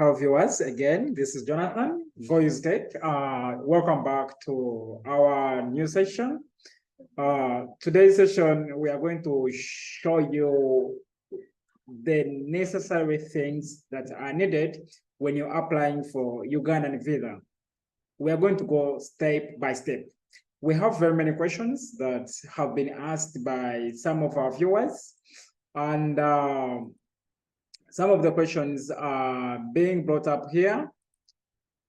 Hello viewers, again, this is Jonathan, Go Use Tech. Welcome back to our new session. Today's session, we are going to show you the necessary things that are needed when you're applying for Ugandan visa. We are going to go step by step. We have very many questions that have been asked by some of our viewers, and some of the questions are being brought up here.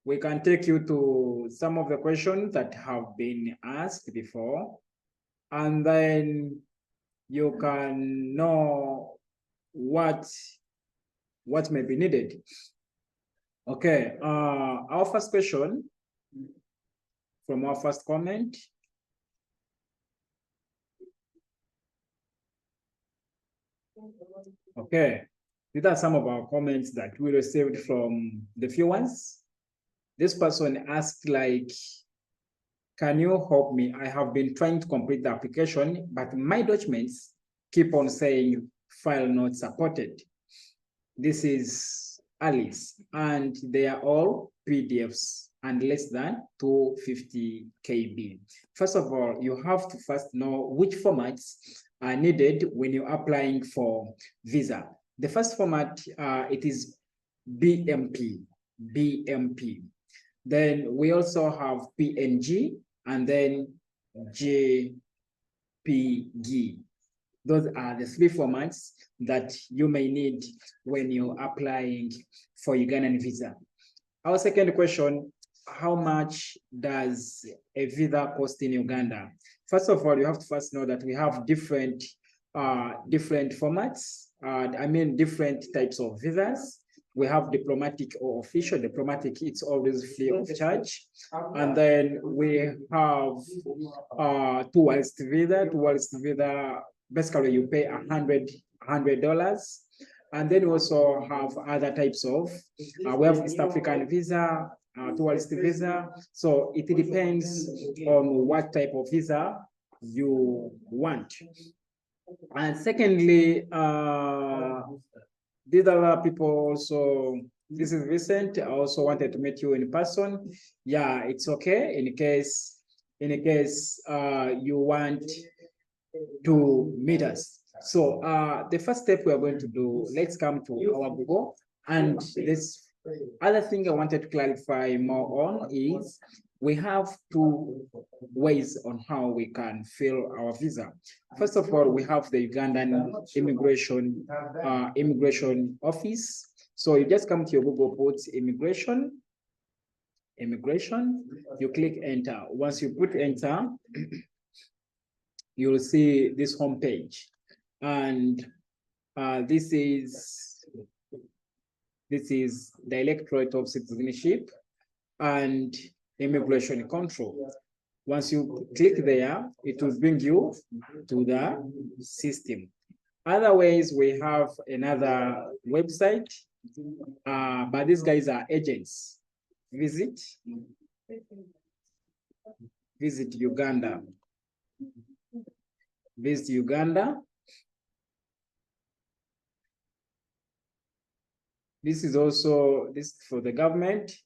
We can take you to some of the questions that have been asked before, and then you can know what may be needed. Okay, our first question from our first comment. Okay, these are some of our comments that we received from the viewers. This person asked, like, can you help me? I have been trying to complete the application, but my documents keep on saying file not supported. This is Alice, and they are all PDFs and less than 250 KB. First of all, you have to first know which formats are needed when you're applying for visa. The first format, it is BMP. Then we also have PNG and then JPG. Those are the three formats that you may need when you're applying for Ugandan visa. Our second question, how much does a visa cost in Uganda? First of all, you have to first know that we have different formats, different types of visas. We have diplomatic or official. Diplomatic, it's always free of charge. And then we have tourist visa. Tourist visa, basically you pay $100. And then we also have other types of, we have East African visa, tourist visa. So it depends on what type of visa you want. And secondly, these are people also, this is Vincent, I also wanted to meet you in person. Yeah, it's okay in case you want to meet us. So the first step we are going to do, let's come to our Google. And this other thing I wanted to clarify more on is we have two ways on how we can fill our visa. First of all, we have the Ugandan immigration office. So you just come to your Google, put immigration, you click enter. Once you put enter, you'll see this homepage. And this is the Electorate of Citizenship and Immigration Control. Once you click there, it will bring you to the system. Otherwise, we have another website, but these guys are agents. Visit Uganda. Visit Uganda. This is also this for the government.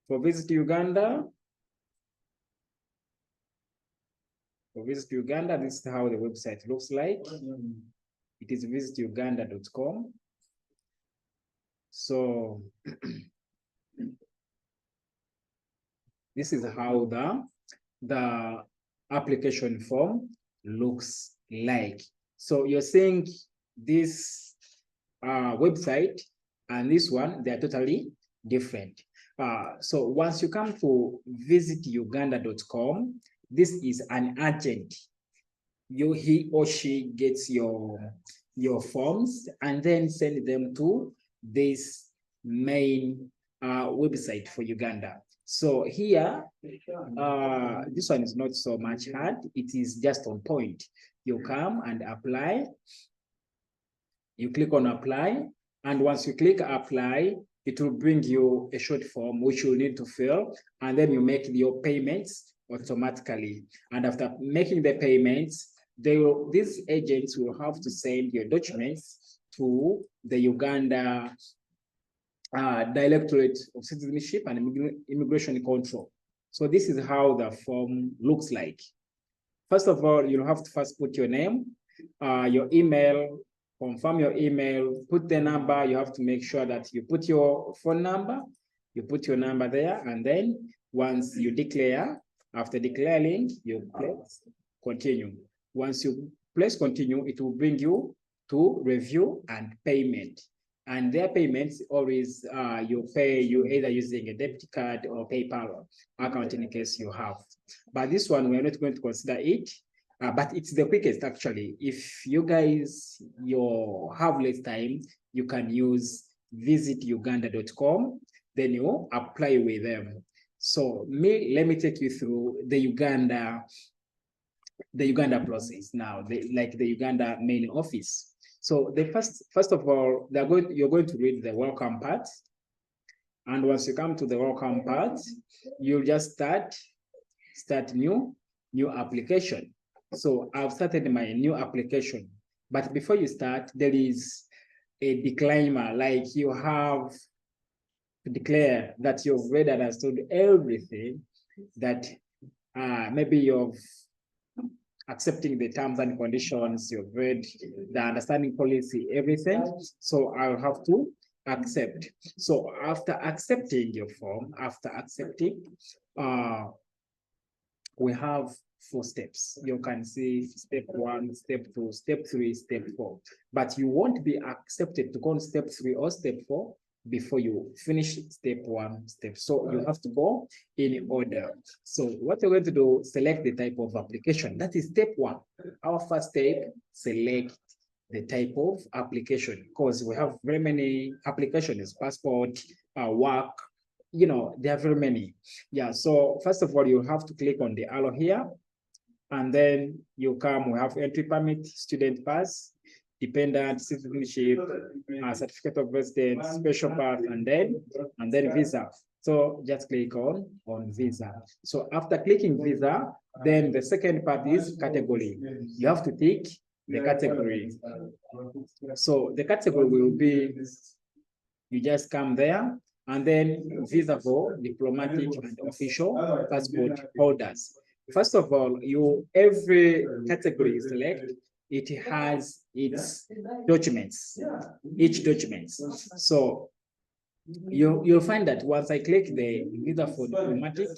For Visit Uganda. For Visit Uganda, this is how the website looks like. It is visituganda.com. So this is how the application form looks like. So you're seeing this website and this one, they are totally different. So once you come to visituganda.com, this is an agent. He or she gets your forms and then send them to this main website for Uganda. So here, this one is not so much hard. It is just on point. You come and apply. You click on apply. And once you click apply, it will bring you a short form which you need to fill. And then you make your payments automatically. And after making the payments, these agents will have to send your documents to the Uganda Directorate of Citizenship and Immigration Control. So this is how the form looks like. First of all, you'll have to first put your name, your email, confirm your email, put the number. You have to make sure that you put your phone number, you put your number there, and then once you declare, after declaring, you press continue. Once you press continue, it will bring you to review and payment. And their payments always you pay you either using a debit card or PayPal account in case you have. But this one we're not going to consider it. But it's the quickest actually. If you guys have less time, you can use visituganda.com, then you apply with them. So let me take you through the Uganda process now, like the Uganda main office. So the first of all, you're going to read the welcome part. And once you come to the welcome part, you'll just start new application. So I've started my new application. But before you start, there is a disclaimer, like you have to declare that you've read and understood everything, that maybe you've accepting the terms and conditions, you've read the understanding policy, everything. So I'll have to accept. So after accepting your form, we have 4 steps. You can see step 1, step 2, step 3, step 4. But you won't be accepted to go on step 3 or step 4 before you finish step 1 step. So you have to go in order. So what you're going to do, select the type of application. That is step 1. Our first step, select the type of application, because we have very many applications, passport, work, there are very many. Yeah, so first of all, you have to click on the arrow here, and then we have entry permit, student pass, dependent, citizenship, certificate of residence, special pass, and then visa. So just click on visa. So after clicking visa, then the second part is category. You have to tick the category. So the category will be, you just come there, and then visa for diplomatic and official passport holders. First of all, every category you select, it has its documents, each documents. So you'll find that once I click the visa for diplomatic,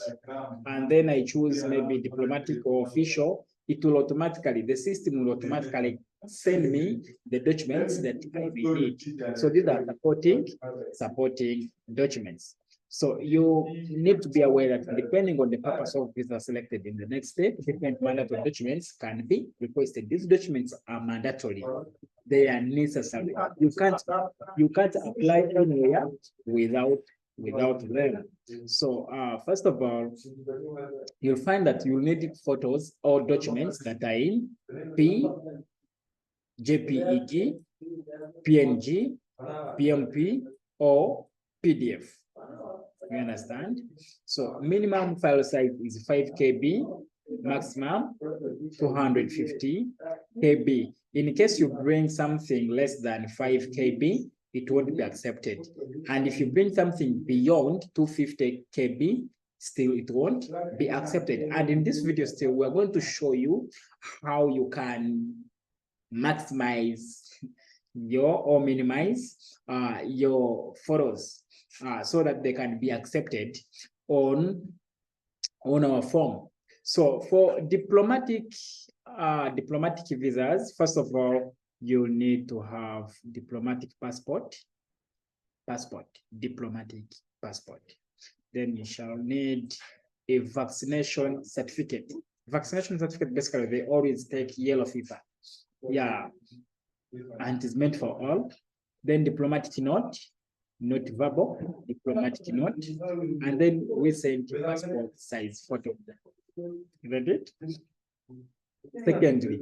and then I choose maybe diplomatic or official, the system will automatically send me the documents that I will need. So these are supporting documents. So you need to be aware that depending on the purpose of visa selected in the next step, different mandatory documents can be requested. These documents are mandatory. They are necessary. You can't apply anywhere without them. So first of all, you'll find that you'll need photos or documents that are in JPEG, PNG, PMP, or PDF. You understand? So minimum file size is 5 KB, maximum 250 KB. In case you bring something less than 5 KB, it won't be accepted. And if you bring something beyond 250 KB, still it won't be accepted. And in this video still, we're going to show you how you can maximize or minimize your photos so that they can be accepted on our form. So for diplomatic visas, first of all, you need to have diplomatic passport. Diplomatic passport. Then you shall need a vaccination certificate. Vaccination certificate, basically, they always take yellow fever. Yeah, and it's meant for all. Then diplomatic note, not verbal, diplomatic note, and then we send passport size photo. Isn't it? Secondly,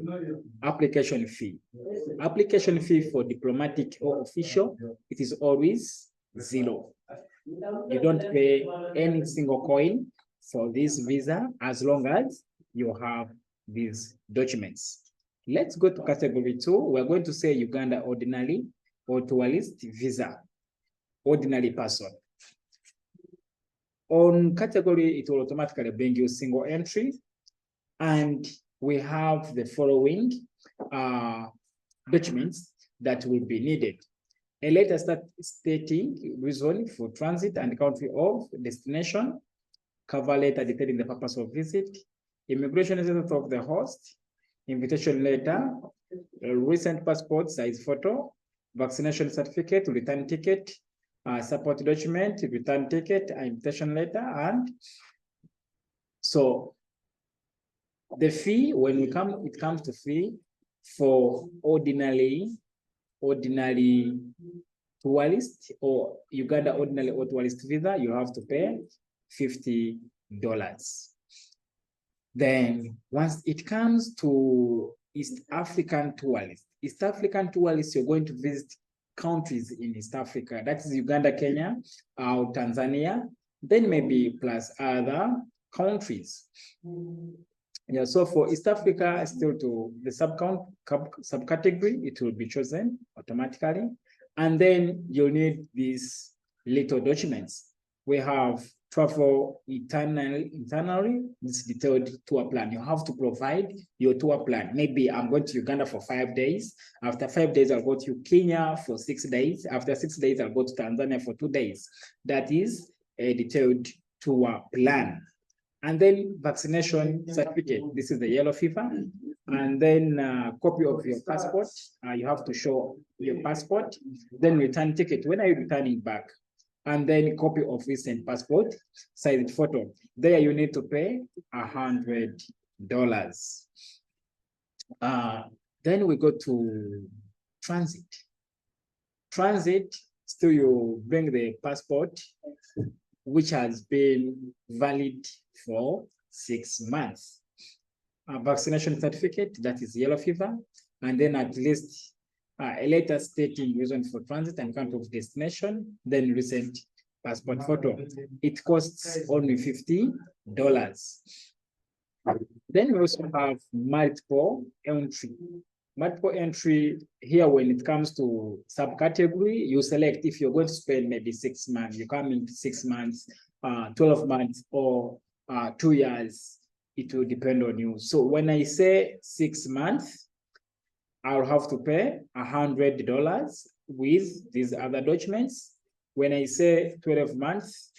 application fee. Application fee for diplomatic or official, it is always 0. You don't pay any single coin for this visa as long as you have these documents. Let's go to category 2. We're going to say Uganda ordinary or tourist visa. ordinary person. On category, it will automatically bring you single entry. And we have the following documents that will be needed. A letter stating reason for transit and country of destination, cover letter detailing the purpose of visit, immigration status of the host, invitation letter, a recent passport size photo, vaccination certificate, return ticket, support document, return ticket, invitation letter, and so the fee, when it comes to fee for ordinary tourist or Uganda ordinary or tourist visa, you have to pay $50. Then once it comes to East African tourists, you're going to visit countries in East Africa. That is Uganda, Kenya, or Tanzania, then maybe plus other countries. Yeah, so for East Africa, still to the subcategory, it will be chosen automatically. And then you'll need these little documents. We have travel itinerary, this detailed tour plan. You have to provide your tour plan. Maybe I'm going to Uganda for 5 days. After 5 days, I'll go to Kenya for 6 days. After 6 days, I'll go to Tanzania for 2 days. That is a detailed tour plan. And then vaccination certificate. This is the yellow fever. And then copy of your passport. You have to show your passport. Then return ticket. When are you returning back? And then copy of recent passport, size photo. There you need to pay $100. Then we go to transit. Transit, still you bring the passport, which has been valid for 6 months. A vaccination certificate, that is yellow fever, and then at least a letter stating reason for transit and country of destination, then recent passport photo. It costs only $50. Then we also have multiple entry. Multiple entry here, when it comes to subcategory, you select if you're going to spend maybe 6 months, you come in 6 months, 12 months, or 2 years. It will depend on you. So when I say 6 months, I'll have to pay $100 with these other documents. When I say 12 months,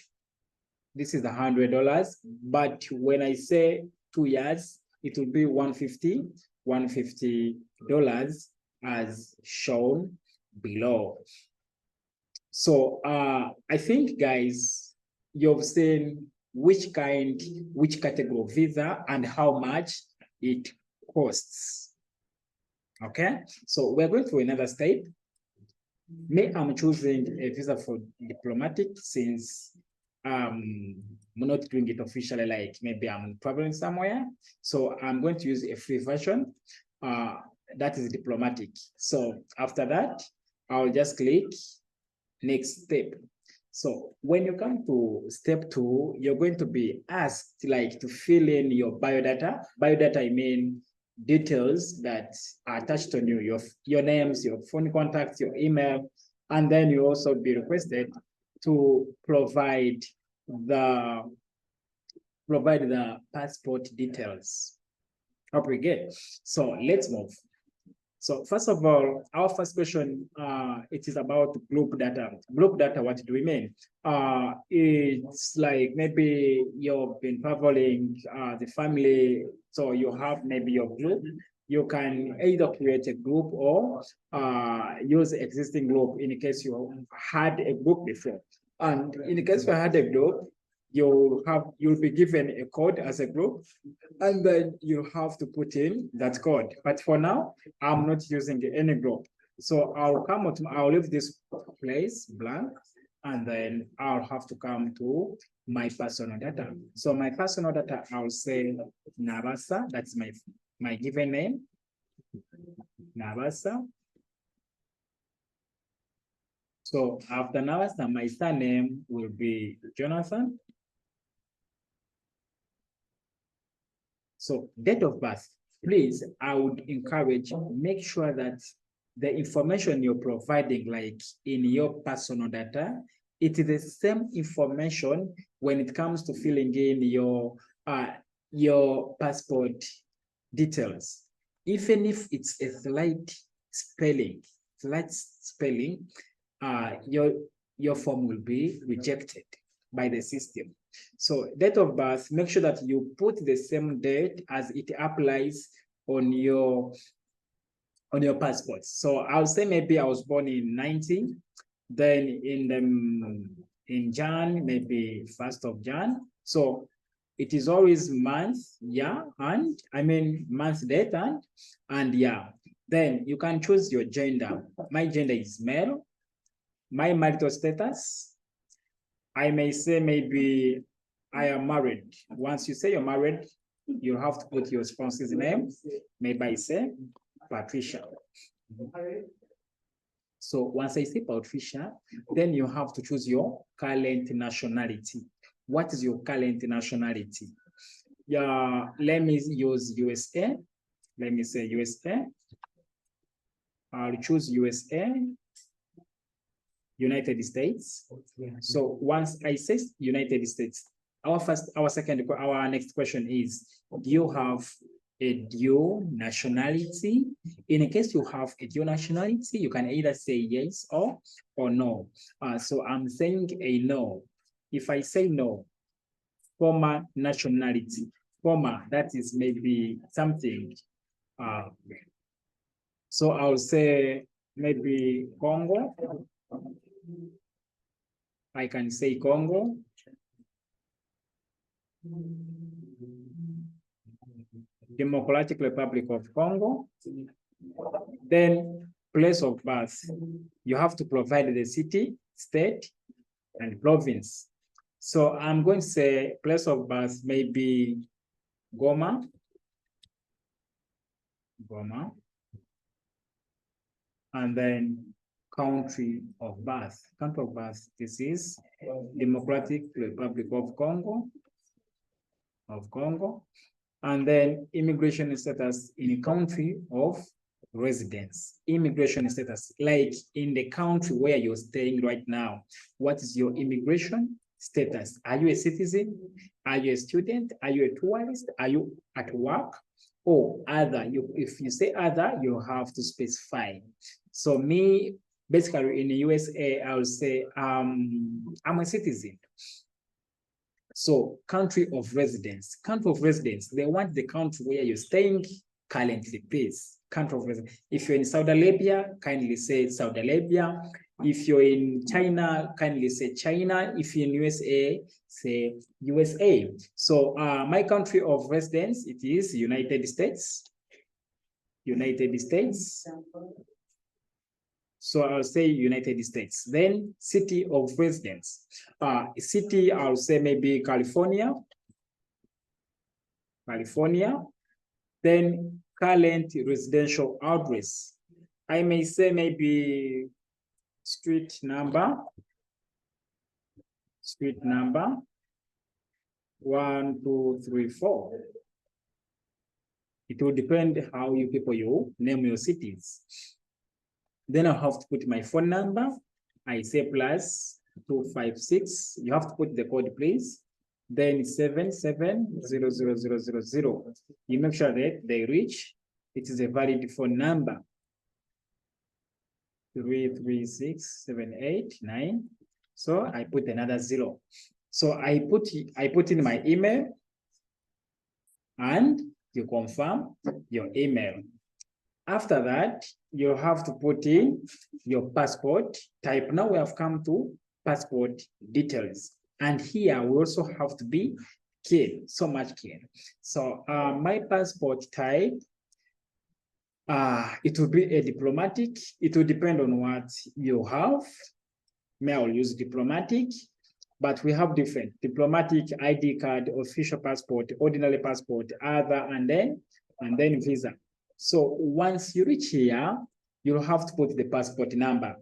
this is $100. But when I say 2 years, it will be $150 as shown below. So I think, guys, you've seen which category of visa and how much it costs. Okay, so we're going through another step. Me, I'm choosing a visa for diplomatic since I'm not doing it officially, like maybe I'm traveling somewhere. So I'm going to use a free version that is diplomatic. So after that, I'll just click next step. So when you come to step 2, you're going to be asked like to fill in your biodata. Biodata, I mean details that are attached on you, your names, your phone contacts, your email, and then you also be requested to provide the passport details. Hope we get. So let's move. So first of all, our first question, it is about group data. Group data, what do we mean? It's like maybe you've been traveling, the family, so you have maybe your group. You can either create a group or use existing group in case you had a group before. And in case you had a group, you'll be given a code as a group, and then you have to put in that code. But for now, I'm not using any group. So I'll leave this place blank, and then I'll have to come to my personal data. So my personal data, I'll say Nabasa, that's my given name, Nabasa. So after Nabasa, my surname will be Jonathan. So date of birth, please, I would encourage, make sure that the information you're providing, like in your personal data, it is the same information when it comes to filling in your passport details. Even if it's a slight spelling, your form will be rejected by the system. So date of birth, make sure that you put the same date as it applies on your passport. So I'll say maybe I was born in 19, then in Jan, maybe 1st of Jan. So it is always month, yeah, and I mean month, date, and yeah. Then you can choose your gender. My gender is male. My marital status, I may say maybe I am married. Once you say you're married, you have to put your spouse's name. Maybe I say Patricia. So once I say Patricia, then you have to choose your current nationality. What is your current nationality? Yeah, let me use USA. Let me say USA. I'll choose USA, United States. So once I say United States, our next question is, do you have a dual nationality? In case you have a dual nationality, you can either say yes or no. So I'm saying a no. If I say no, former nationality, former, that is maybe something. So I'll say maybe Congo. I can say Congo. Democratic Republic of Congo. Then place of birth. You have to provide the city, state, and province. So I'm going to say place of birth maybe Goma. Goma. And then country of birth. Country of birth, this is Democratic Republic of Congo. And then immigration status in a country of residence. Immigration status, like in the country where you're staying right now, what is your immigration status? Are you a citizen? Are you a student? Are you a tourist? Are you at work? Or other? If you say other, you have to specify. So me, basically in the USA, I will say I'm a citizen. So country of residence. Country of residence, they want the country where you're staying currently, please. Country of residence. If you're in Saudi Arabia, kindly say Saudi Arabia. If you're in China, kindly say China. If you're in USA, say USA. So my country of residence, it is United States. United States. So I'll say United States. Then city of residence. City, I'll say maybe California. California. Then current residential address. I may say maybe street number. Street number 1, 2, 3, 4. It will depend how you people you name your cities. Then I have to put my phone number. I say +256. You have to put the code, please. Then 770000. You make sure that they reach. It is a valid phone number. 336789. So I put another 0. So I put in my email, and you confirm your email. After that, you have to put in your passport type. Now we have come to passport details. And here we also have to be keen, so much keen. So my passport type, it will be a diplomatic. It will depend on what you have. May I will use diplomatic, but we have different diplomatic, ID card, official passport, ordinary passport, other, and then visa. So once you reach here, you'll have to put the passport number.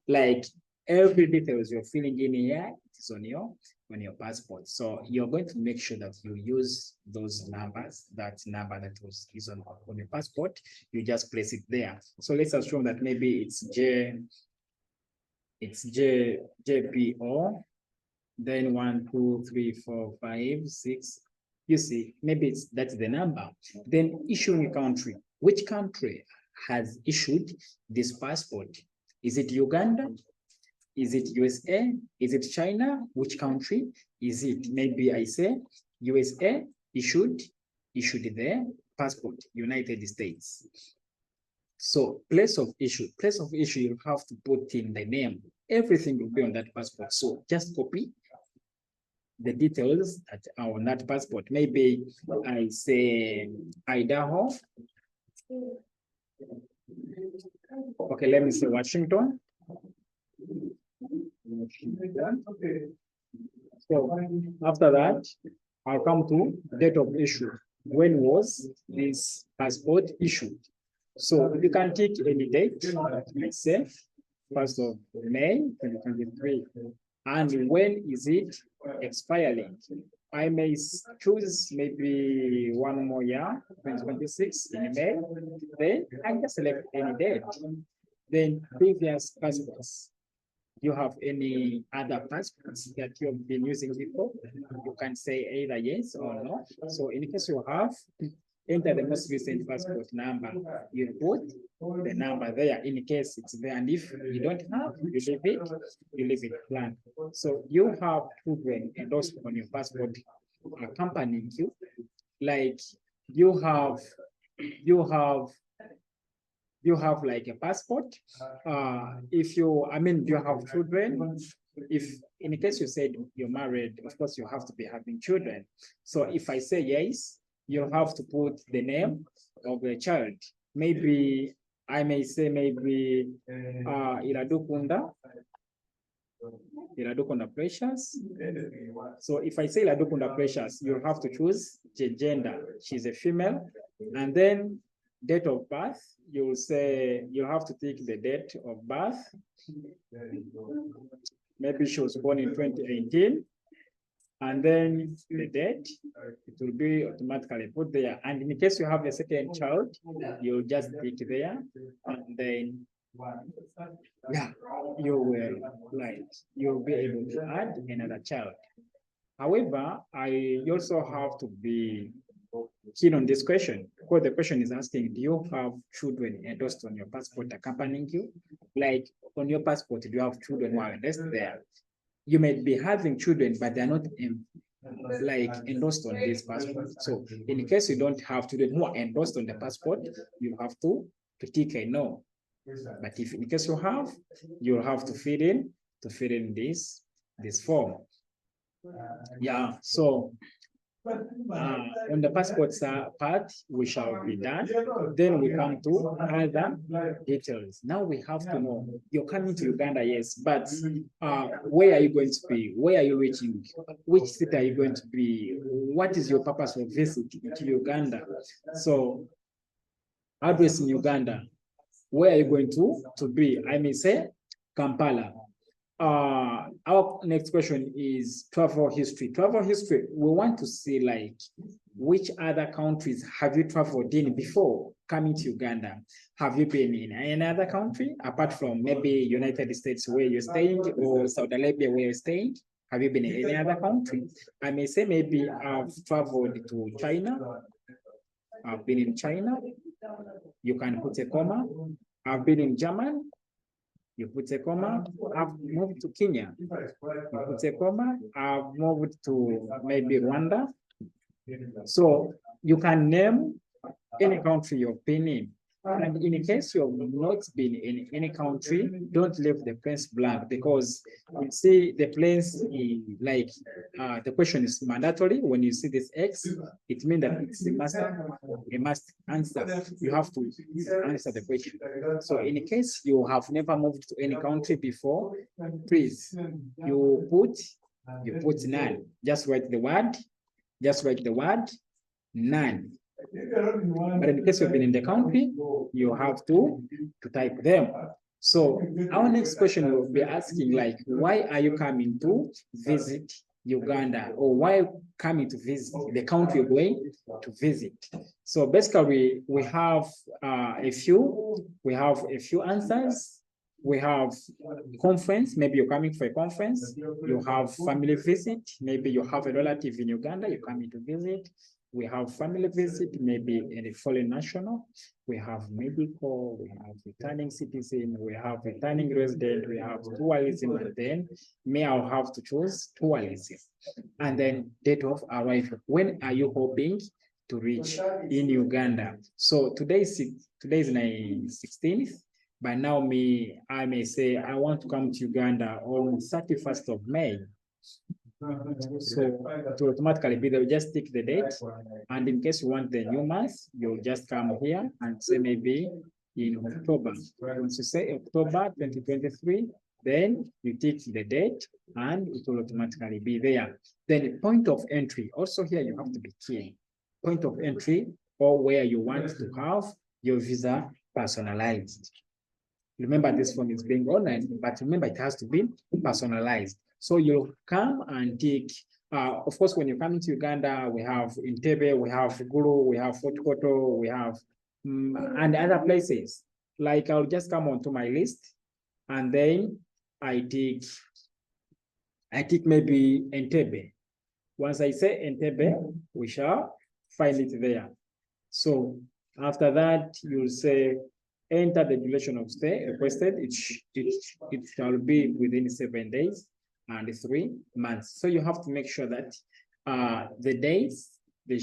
Like every details you're filling in here, it is on your passport. So you're going to make sure that you use those numbers, that number that is on your passport, you just place it there. So let's assume that maybe it's It's JPO, then 1, 2, 3, 4, 5, 6. You see, maybe that's the number. Then issuing country. Which country has issued this passport? Is it Uganda? Is it USA? Is it China? Which country is it? Maybe I say USA issued the passport, United States. So place of issue, you have to put in the name. Everything will be on that passport. So just copy the details that are on that passport. Maybe I say Idaho. Okay, let me say Washington. So after that, I'll come to date of issue. When was this passport issued? So you can take any date, let's say 1st of May 2023. And when is it expiring? I may choose maybe one more year, 2026 in May. Then I just select any date. Then previous passports. You have any other passports that you've been using before? You can say either yes or no. So in case you have, enter the most recent passport number. You put the number there in case it's there. And if you don't have, you leave it blank. So you have children endorsed on your passport accompanying you. Like you have like a passport. If you have children, if in case you said you're married, of course you have to be having children. So if I say yes, you have to put the name of the child. Maybe I may say maybe Iradukunda Precious. So if I say Iradukunda Precious, you have to choose the gender. She's a female. And then date of birth, you say you have to take the date of birth. Maybe she was born in 2018. And then the date, it will be automatically put there. And in case you have a second child, you'll just click there. And then, yeah, you'll be able to add another child. However, I also have to be keen on this question, because the question is asking, do you have children endorsed on your passport accompanying you? Like on your passport, do you have children who are endorsed there? You may be having children, but they're not endorsed on this passport. So in case you don't have children who are endorsed on the passport, you have to tick a no. But if in case you have, you'll have to fill in this form. Yeah, so on the passport part, we shall be done. Then we come to other details. Now we have to know, you're coming to Uganda, yes, but where are you going to be? Where are you reaching? Which city are you going to be? What is your purpose of visit to Uganda? So address in Uganda, where are you going to be? I may say Kampala. Our next question is travel history. Travel history, we want to see like which other countries have you traveled in before coming to Uganda? Have you been in any other country apart from maybe United States where you're staying, or Saudi Arabia where you're staying? Have you been in any other country? I may say maybe I've traveled to China. I've been in China. You can put a comma. I've been in Germany. You put a comma. I've moved to Kenya. You put a comma. I've moved to maybe Rwanda. So you can name any country you've been in. And in case you have not been in any country, don't leave the place blank, because you see the place like the question is mandatory. When you see this X, it means that it's a must answer. You have to answer the question. So in case you have never moved to any country before, please, you put none. Just write the word none. But in case you've been in the country, you have to type them. So our next question will be asking like, why are you coming to visit Uganda, or why coming to visit the country you're going to visit? So basically we have a few answers. We have conference, maybe you're coming for a conference. You have family visit, maybe you have a relative in Uganda, you're coming to visit. We have family visit, maybe in a foreign national. We have medical, we have returning citizen, we have returning resident, we have tourism, and then I'll have to choose tourism. And then date of arrival. When are you hoping to reach in Uganda? So today is 16th. By now, I may say I want to come to Uganda on 31st of May. So to automatically be, they'll just tick the date. And in case you want the new month, you'll just come here and say maybe in October. Once you say October 2023, then you tick the date and it will automatically be there. Then point of entry. Also here you have to be clear. Point of entry or where you want to have your visa personalized. Remember, this form is being online, but remember it has to be personalized. So you'll come and take, of course, when you come into Uganda, we have Entebbe, we have Gulu, we have Fort Koto, we have, and other places. Like I'll just come onto my list and then I take maybe Entebbe. Once I say Entebbe, we shall find it there. So after that, you'll say, enter the duration of stay requested. It shall be within 7 days and 3 months. So you have to make sure that the days, the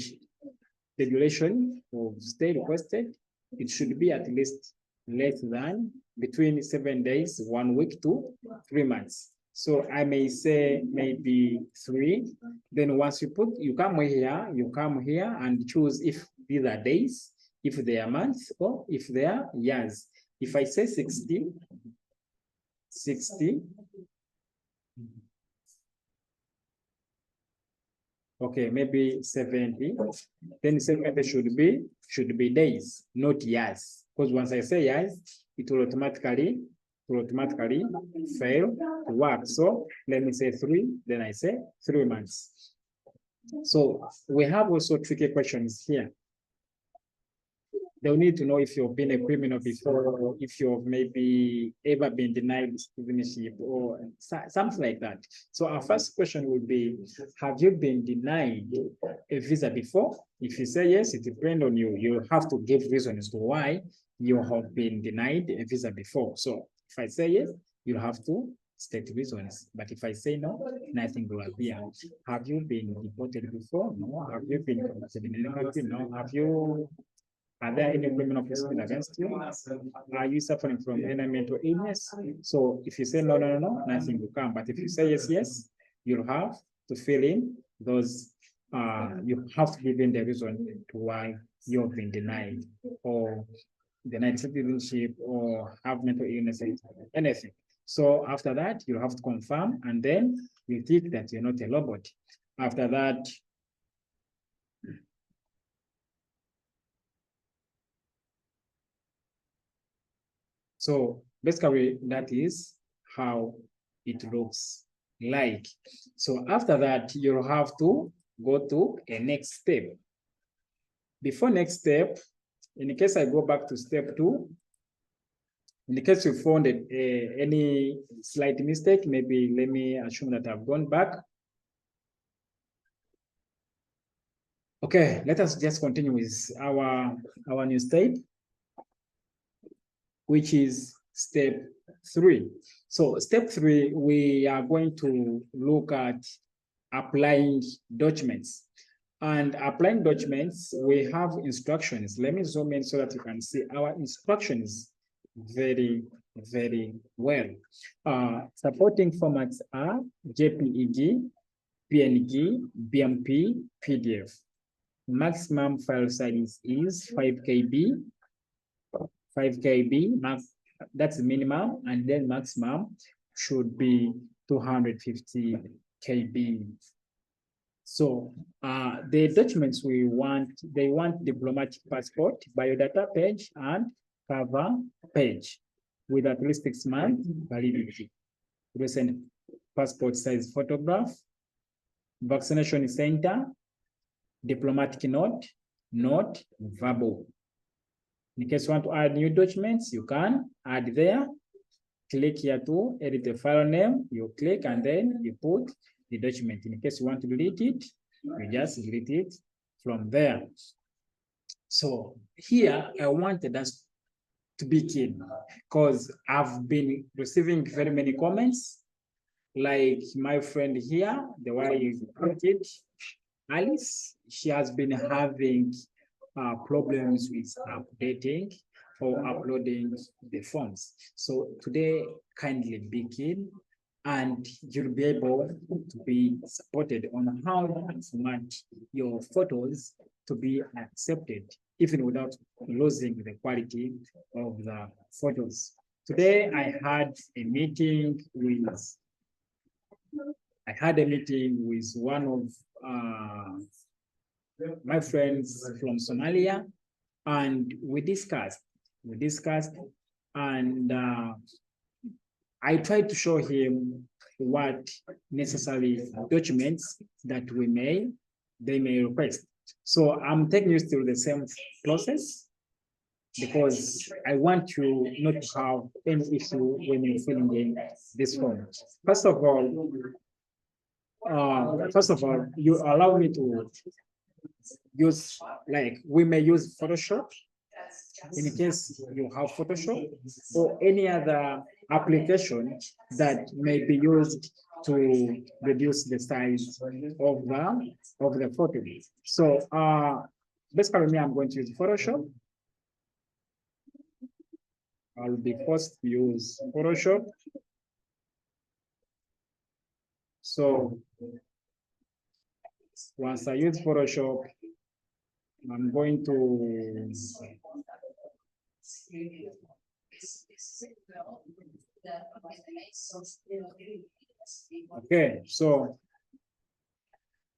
duration of stay requested, it should be at least less than between 7 days, 1 week to 3 months. So I may say maybe 3. Then once you come here and choose if these are days, if they are months, or if they are years. If I say 60, okay, maybe 70, then 70 should be days, not years. Because once I say years, it will automatically fail to work. So let me say 3, then I say 3 months. So we have also tricky questions here. They'll need to know if you've been a criminal before, or if you've maybe ever been denied citizenship or something like that. So our first question would be, have you been denied a visa before? If you say yes, it depends on you. You have to give reasons to why you have been denied a visa before. So if I say yes, you have to state reasons. But if I say no, nothing will appear. Have you been deported before? No. Have you been convicted in any country? No. Are there any criminal proceedings against you? Are you suffering from any mental illness? So if you say no, nothing will come. But if you say yes, you'll have to fill in those, you have to give in the reason to why you've been denied, or denied citizenship, or have mental illness, anything. So after that, you have to confirm, and then you think that you're not a robot. After that, so basically, that is how it looks like. So after that, you'll have to go to a next step. Before next step, in case I go back to step 2, in case you found any slight mistake, maybe let me assume that I've gone back. Okay, let us just continue with our new step, which is step 3. So step 3, we are going to look at applying documents. And applying documents, we have instructions. Let me zoom in so that you can see our instructions very, very well. Supporting formats are JPEG, PNG, BMP, PDF. Maximum file size is 5 KB. 5 KB, that's the minimum, and then maximum should be 250 KB. So the documents we want, they want diplomatic passport, biodata page, and cover page with at least 6 months validity. Recent passport size photograph, vaccination center, diplomatic note, not verbal. In case you want to add new documents, you can add there. click here to edit the file name, you click and then you put the document. In case you want to delete it, you just delete it from there. So here I wanted us to be keen because I've been receiving very many comments, like my friend here, the one you put it, Alice, she has been having problems with updating or uploading the forms. So today, kindly be keen and you'll be able to be supported on how to format your photos to be accepted, even without losing the quality of the photos. Today, I had a meeting with one of my friends from Somalia, and we discussed, and I tried to show him what necessary documents that they may request. So I'm taking you through the same process because I want you not to have any issue when you're filling in this form. First of all, you allow me to use, like, we may use Photoshop in case you have Photoshop or any other application that may be used to reduce the size of the photo. So basically me, I'm going to use Photoshop. I'll be forced to use Photoshop. So once I use Photoshop, I'm going to okay, so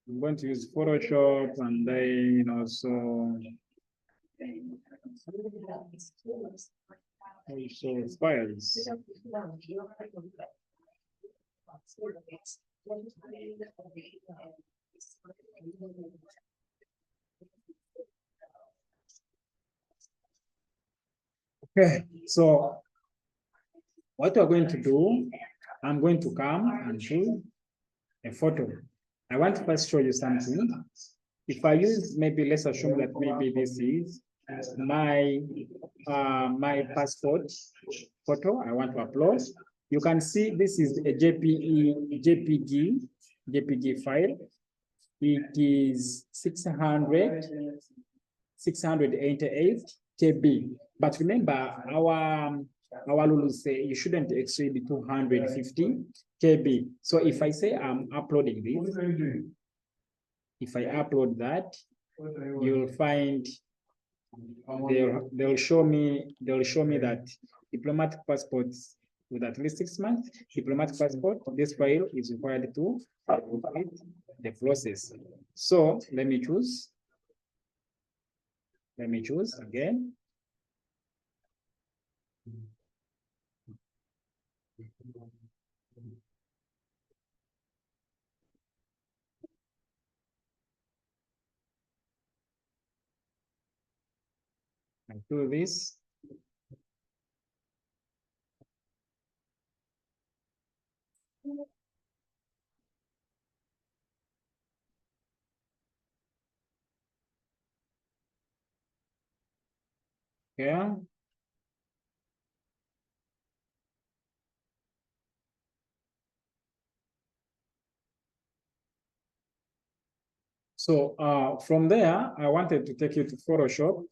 I'm going to use Photoshop and then also files. Okay, so what we're going to do, I'm going to come and do a photo. I want to first show you something. If I use, maybe let's assume that maybe this is my passport photo I want to upload. You can see this is a JPG file. It is 688 KB. But remember, our rules say you shouldn't exceed 250 KB. So if I say I'm uploading this, if I upload that, you'll find they'll show me that diplomatic passports with at least 6 months, diplomatic passport, this file is required to complete the process. So let me choose again. I do this. Yeah. So from there, I wanted to take you to Photoshop.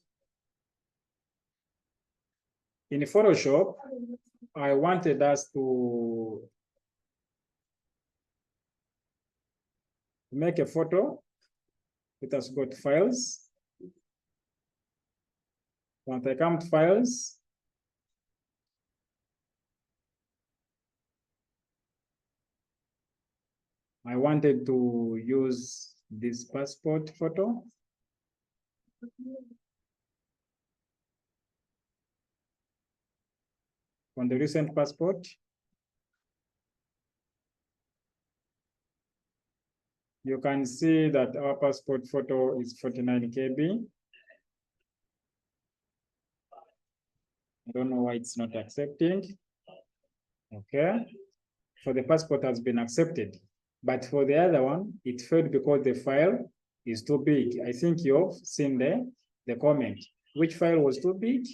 In Photoshop, I wanted us to make a photo. Let us go to files. Once I come to files, I wanted to use this passport photo. On the recent passport, you can see that our passport photo is 49 KB. I don't know why it's not accepting. Okay, for the passport has been accepted, but for the other one, it failed because the file is too big. I think you've seen the comment. Which file was too big?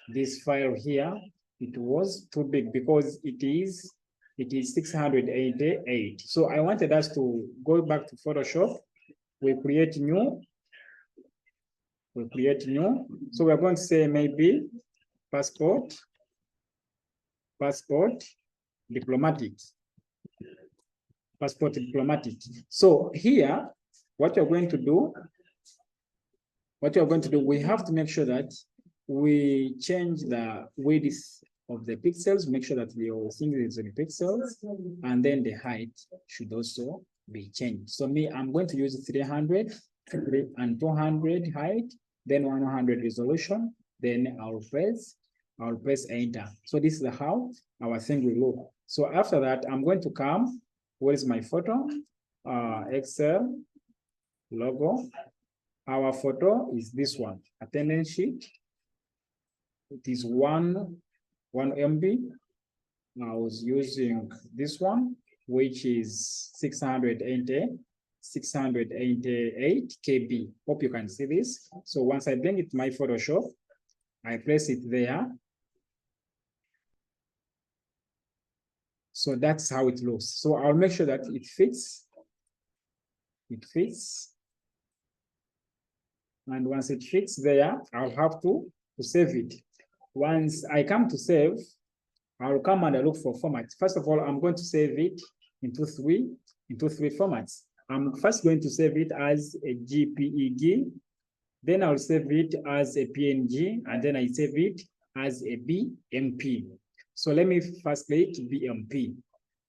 This file here, it was too big because it is 688. So I wanted us to go back to Photoshop. We create new. So we're going to say maybe passport diplomatic. Passport diplomatic. So here, what you're going to do, we have to make sure that we change the width of the pixels, make sure that your thing is in pixels, and then the height should also be changed. So me, I'm going to use 300 and 200 height, then 100 resolution, then I'll press enter. So this is how our thing will look. So after that, I'm going to come, where is my photo? Excel, logo. Our photo is this one, attendance sheet. It is 1 MB. I was using this one, which is 688 KB. Hope you can see this. So once I bring it to my Photoshop, I place it there. So that's how it looks. So I'll make sure that it fits. And once it fits there, I'll have to save it. Once I come to save, I'll come and I look for formats. First of all, I'm going to save it into three formats. I'm first going to save it as a JPEG, then I'll save it as a PNG, and then I save it as a BMP. So let me first click BMP.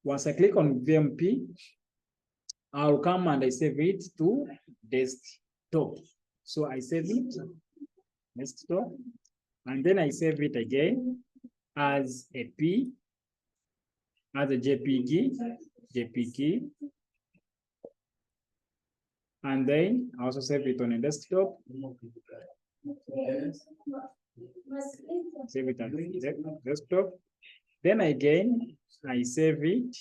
Once I click on BMP, I'll come and I save it to desktop. So I save it, desktop, and then I save it again as a JPG, and then I also save it on a desktop. Save it on desktop. Then again, I save it.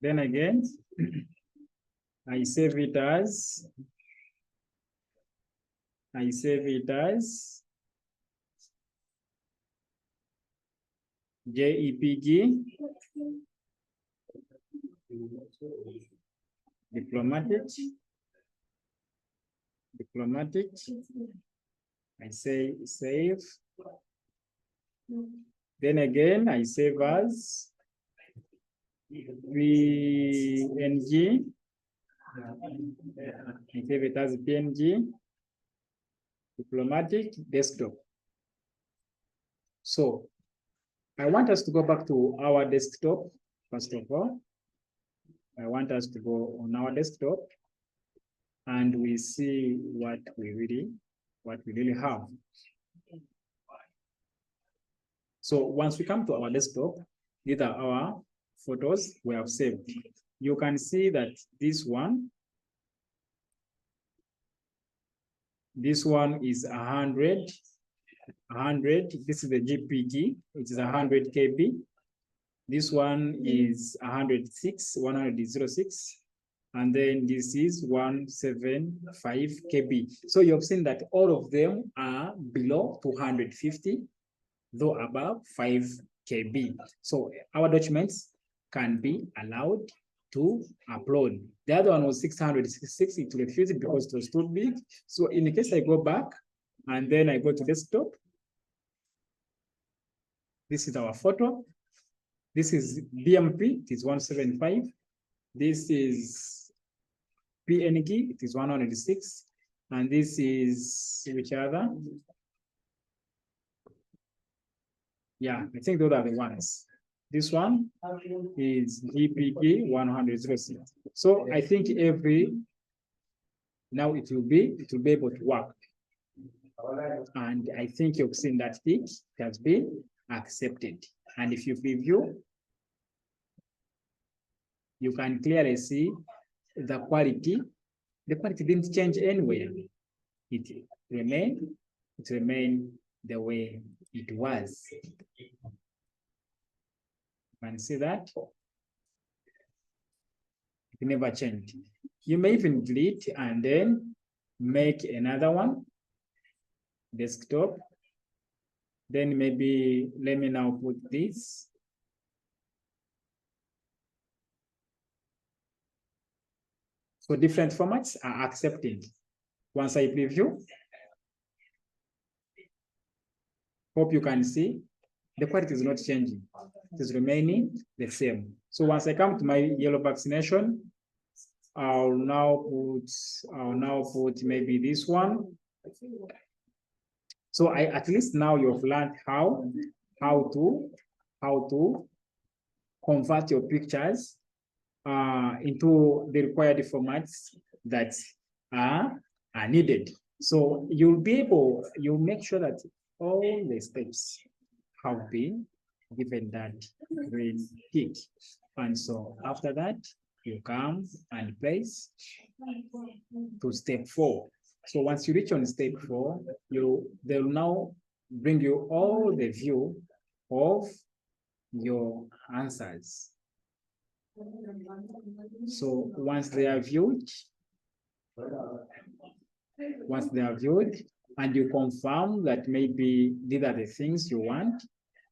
Then again, I save it as JPG, diplomatic. I say save. Then again, I save as PNG. I save it as PNG, diplomatic, desktop. So I want us to go back to our desktop. First of all, I want us to go on our desktop and we see what we really have. So once we come to our desktop, these are our photos we have saved. You can see that this one is 100. This is the JPG. It is 100 KB. This one is 106, and then this is 175 KB. So you've seen that all of them are below 250, though above 5 KB. So our documents can be allowed to upload. The other one was 666, it refused it because it was too big. So in case I go back and then I go to desktop, this is our photo. This is BMP, it is 175. This is PNG, it is 106. And this is which other? Yeah, I think those are the ones. This one is JPG 106. So I think now it will be able to work. And I think you've seen that it has been accepted. And if you preview, you can clearly see the quality. The quality didn't change anywhere. It remained it remain the way it was. You can see that it never changed. You may even delete and then make another one, desktop. Then maybe let me now put this. So different formats are accepted. Once I preview, hope you can see the quality is not changing. It is remaining the same. So once I come to my yellow vaccination, I'll now put maybe this one. So at least now you've learned how to convert your pictures into the required formats that are needed. So you'll make sure that all the steps have been given that green tick. And so after that, you come and place to step 4. So once you reach on step 4, they'll now bring you all the view of your answers. So once they are viewed, and you confirm that maybe these are the things you want,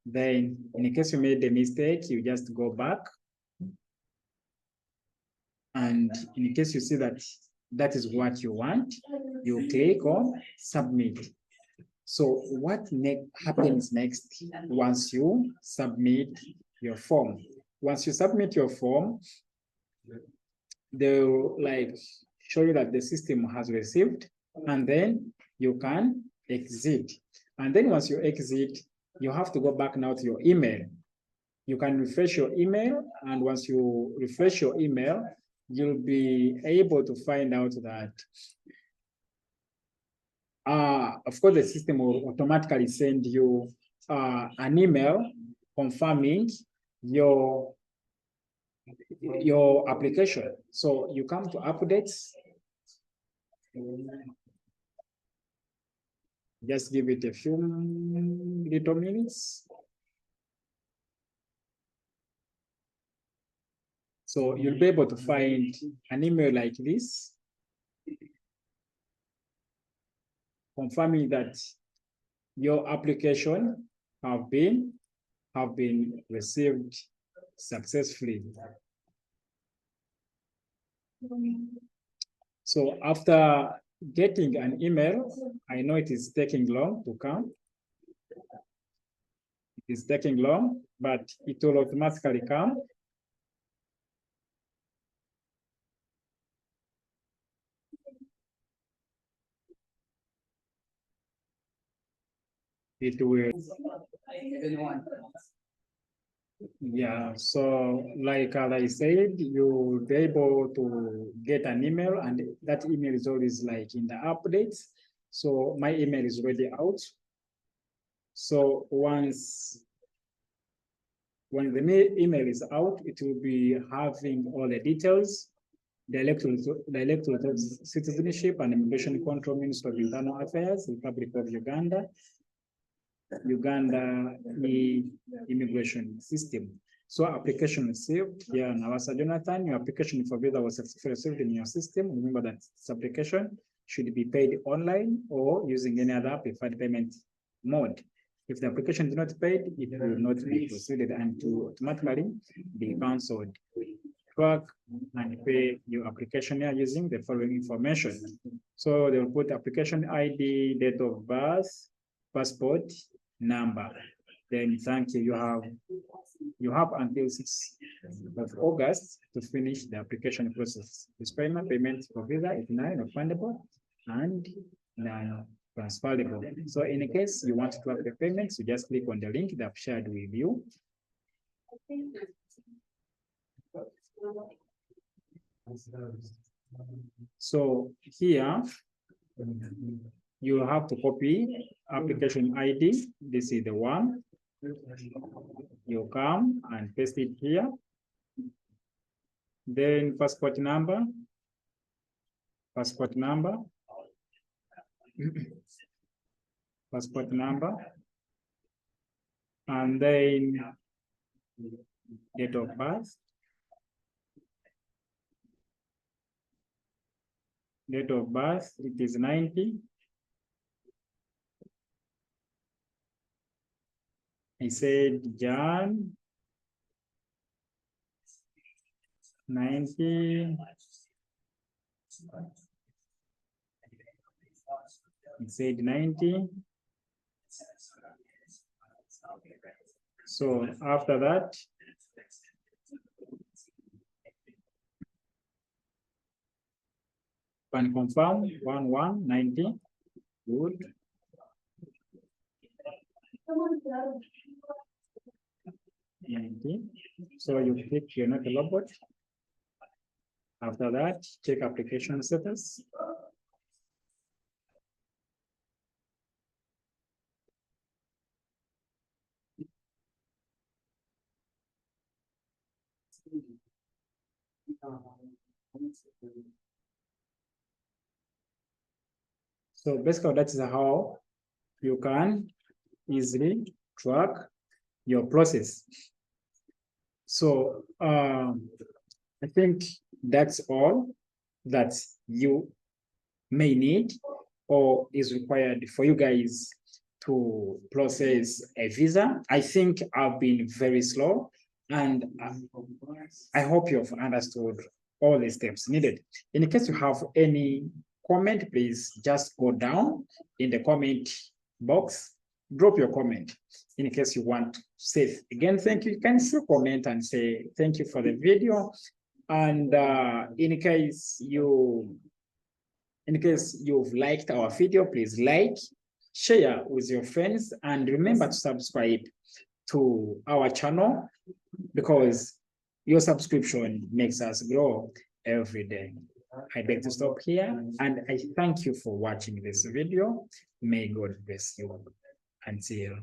then in case you made a mistake, you just go back. And in case you see that that is what you want, you click on submit. So what happens next once you submit your form? Once you submit your form, they'll show you that the system has received, and then you can exit. And then once you exit, you have to go back now to your email. You can refresh your email, and once you refresh your email, you'll be able to find out that of course, the system will automatically send you an email confirming your application. So you come to updates. Just give it a few little minutes. So you'll be able to find an email like this, confirming that your application have been received successfully. So after getting an email, I know it is taking long to come. It is taking long, but it will automatically come. It will. Yeah, so like I said, you'll be able to get an email, and that email is always like in the updates. So my email is already out. So when the email is out, it will be having all the details, the electoral citizenship and immigration control, Ministry of Internal Affairs, Republic of Uganda, immigration system. So application received here, Nawasa Jonathan, your application for visa was successfully received in your system. Remember that this application should be paid online or using any other preferred payment mode. If the application is not paid, it will not be proceeded and to automatically be cancelled. Track and pay your application here using the following information. So they will put application ID, date of birth, passport number. Then thank you. You have until 6th of August to finish the application process. Disclaimer: payment for visa is non-refundable and non-transferable. So in case you want to have the payments, you just click on the link that I've shared with you. So here you have to copy application ID. This is the one. You come and paste it here. Then passport number. passport number, and then date of birth. Date of birth, it is 90. I said Jan 90. It said 90. So after that, can confirm 1190. Good. So you click you're not a robot. After that, check application status. So basically, that's how you can easily track your process. So I think that's all that you may need or is required for you guys to process a visa. I think I've been very slow, and I hope you've understood all the steps needed. In case you have any comment, please just go down in the comment box, drop your comment. In case you want to say again, thank you, you can still comment and say thank you for the video. And in case you've liked our video, please like, share with your friends, and remember to subscribe to our channel, because your subscription makes us grow every day. I beg to stop here, and I thank you for watching this video. May God bless you. Until